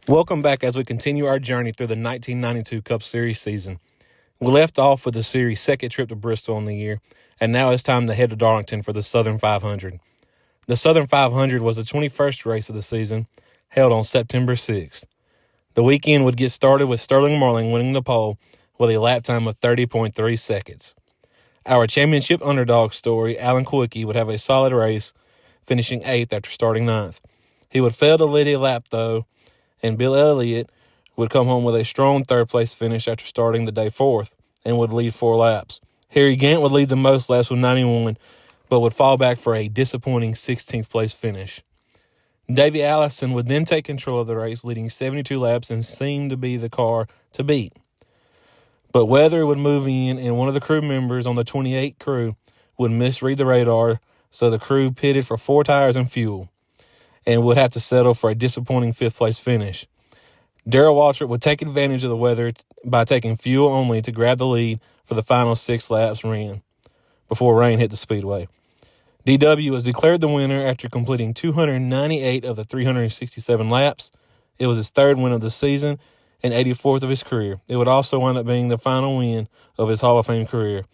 Welcome back as we continue our journey through the 1992 Cup Series season. We left off with the series' second trip to Bristol in the year, and now it's time to head to Darlington for the Southern 500. The Southern 500 was the 21st race of the season, held on September 6th. The weekend would get started with Sterling Marling winning the pole with a lap time of 30.3 seconds. Our championship underdog story, Alan Quickie, would have a solid race, finishing 8th after starting 9th. He would fail to lead a lap, though, and Bill Elliott would come home with a strong third-place finish after starting the day 4th and would lead 4 laps. Harry Gant would lead the most laps with 91, but would fall back for a disappointing 16th-place finish. Davey Allison would then take control of the race, leading 72 laps and seemed to be the car to beat. But weather would move in, and one of the crew members on the 28 crew would misread the radar, so the crew pitted for 4 tires and fuel, and would have to settle for a disappointing 5th-place finish. Darrell Waltrip would take advantage of the weather by taking fuel only to grab the lead for the final 6 laps ran before rain hit the speedway. DW was declared the winner after completing 298 of the 367 laps. It was his 3rd win of the season and 84th of his career. It would also wind up being the final win of his Hall of Fame career.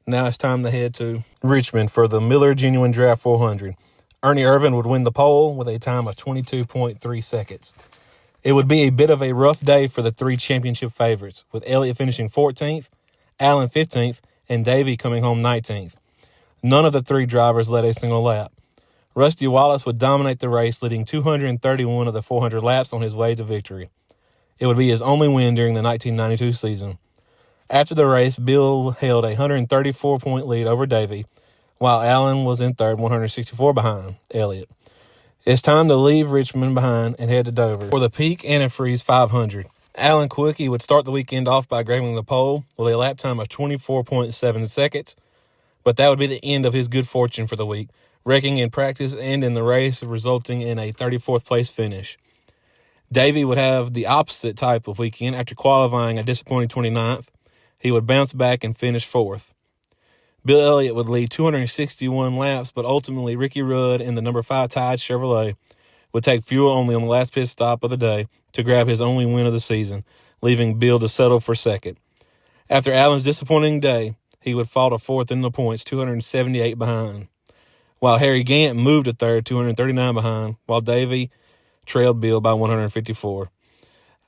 Now it's time to head to Richmond for the Miller Genuine Draft 400. Ernie Irvan would win the pole with a time of 22.3 seconds. It would be a bit of a rough day for the 3 championship favorites, with Elliott finishing 14th, Allen 15th, and Davey coming home 19th. None of the 3 drivers led a single lap. Rusty Wallace would dominate the race, leading 231 of the 400 laps on his way to victory. It would be his only win during the 1992 season. After the race, Bill held a 134-point lead over Davey, while Allen was in 3rd, 164 behind Elliott. It's time to leave Richmond behind and head to Dover for the Peak Antifreeze 500. Alan Quickie would start the weekend off by grabbing the pole with a lap time of 24.7 seconds, but that would be the end of his good fortune for the week, wrecking in practice and in the race, resulting in a 34th place finish. Davey would have the opposite type of weekend. After qualifying a disappointing 29th, he would bounce back and finish 4th. Bill Elliott would lead 261 laps, but ultimately Ricky Rudd in the number 5 Tide Chevrolet would take fuel only on the last pit stop of the day to grab his only win of the season, leaving Bill to settle for 2nd. After Allen's disappointing day, he would fall to 4th in the points, 278 behind, while Harry Gant moved to 3rd, 239 behind, while Davey trailed Bill by 154.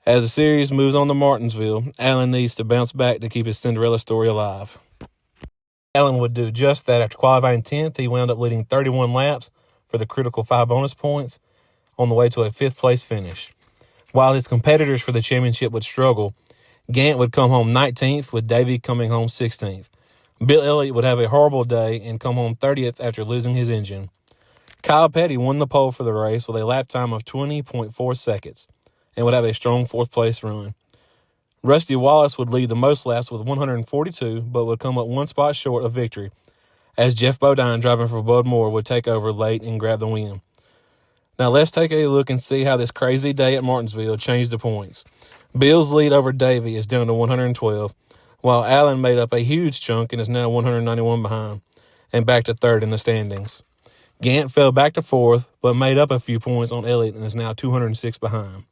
As the series moves on to Martinsville, Allen needs to bounce back to keep his Cinderella story alive. Allen would do just that. After qualifying 10th, he wound up leading 31 laps for the critical 5 bonus points on the way to a 5th-place finish. While his competitors for the championship would struggle, Gant would come home 19th, with Davey coming home 16th. Bill Elliott would have a horrible day and come home 30th after losing his engine. Kyle Petty won the pole for the race with a lap time of 20.4 seconds and would have a strong 4th-place run. Rusty Wallace would lead the most laps with 142, but would come up 1 spot short of victory, as Jeff Bodine, driving for Bud Moore, would take over late and grab the win. Now let's take a look and see how this crazy day at Martinsville changed the points. Bill's lead over Davey is down to 112, while Allen made up a huge chunk and is now 191 behind, and back to 3rd in the standings. Gant fell back to 4th, but made up a few points on Elliott and is now 206 behind.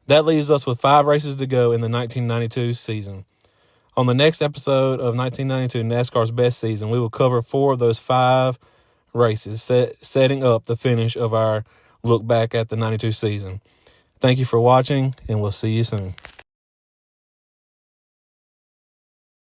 That leaves us with 5 races to go in the 1992 season. On the next episode of 1992 NASCAR's Best Season, we will cover 4 of those 5 races, setting up the finish of our look back at the 92 season. Thank you for watching, and we'll see you soon.